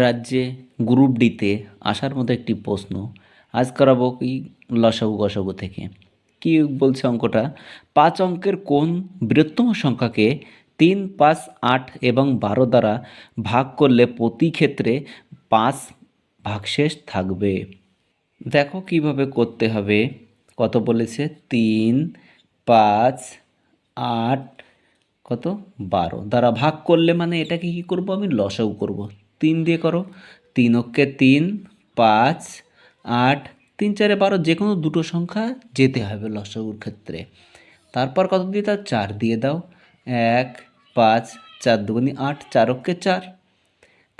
রাজ্যে গ্রুপ ডিতে আসার মতো একটি প্রশ্ন। আজ করাবো কি লসাগু গসাগু থেকে। কি বলছে অঙ্কটা? ৫ অঙ্কের কোন বৃহত্তম সংখ্যাকে ৩, ৫, ৮ এবং ১২ দ্বারা ভাগ করলে প্রতি ক্ষেত্রে ৫ ভাগশেষ থাকবে। দেখো কিভাবে করতে হবে। কত বলেছে? ৩, ৫, ৮, কত ১২ দ্বারা ভাগ করলে মানে এটাকে কী করব? আমি লসাগু করব। ৩ দিয়ে করো। ৩ অক্ষে ৩, ৫, ৮, ৩ ৪ ১২ যে কোনো দুটো সংখ্যা যেতে হবে লসাগুর ক্ষেত্রে। তারপর কত দিয়ে দাও? ৪ দিয়ে দাও। ১, ৫, ৪ দুগুণে ৮, ৪ অক্ষে ৪।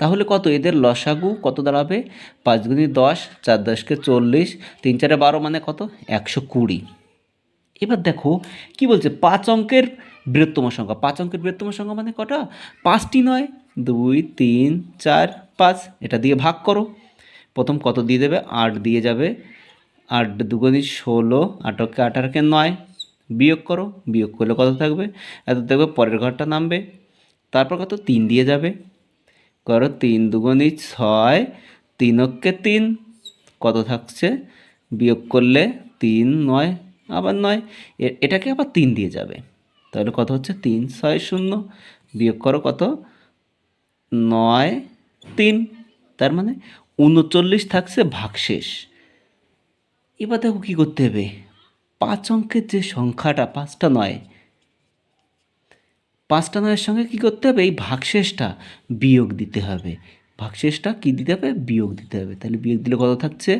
তাহলে কত এদের লসাগু কত দাঁড়াবে? ৫ দুগুণে ১০, ৪ ১০কে ৪০, ৩ ৪ ১২ মানে কত? ১২০। এবার দেখো কি বলছে? ৫ অঙ্কের বৃহত্তম সংখ্যা। ৫ অঙ্কের বৃহত্তম সংখ্যা মানে কটা? ৫টি নয়। ২, ৩, ৪, ৫। এটা দিয়ে ভাগ করো। প্রথম কত দিয়ে দেবে? ৮ দিয়ে যাবে। ৮ দুগুণে ১৬, ৮ অক্ষে ১৮কে ৯। বিয়োগ করো। বিয়োগ করলে কত থাকবে? এত দেখবে পরের ঘরটা নামবে। তারপর কত? ৩ দিয়ে যাবে। করো ৩ দুগুণে ৬, ৩ অক্ষে ৩। কত থাকছে? বিয়োগ করলে ৩, ৯, আবার ৯। এটাকে আবার ৩ দিয়ে যাবে। তাহলে কত হচ্ছে? ৩ ৬ ০। বিয়োগ করো কত? ৯ ৩। তার মানে ৩৯ থাকছে ভাগশেষ। এবার দেখো কী করতে হবে? ৫ অঙ্কের যে সংখ্যাটা ৫টা নয়, ৫টা নয়ের সঙ্গে কী করতে হবে? এই ভাগশেষটা বিয়োগ দিতে হবে। ভাগশেষটা কী দিতে হবে? বিয়োগ দিতে হবে। তাহলে বিয়োগ দিলে কত থাকছে?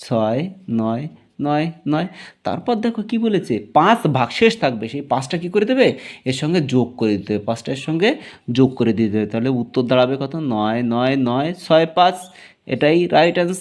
৬ ৯ ৯ ৯। তারপর দেখো কি বলেছে? ৫ ভাগশেষ থাকবে। সেই ৫টা কী করে দেবে? এর সঙ্গে যোগ করে দিতে হবে। ৫টার সঙ্গে যোগ করে দিতে হবে। তাহলে উত্তর দাঁড়াবে কত? ৯ ৯ ৯ ৬ ৫। এটাই রাইট অ্যান্সার।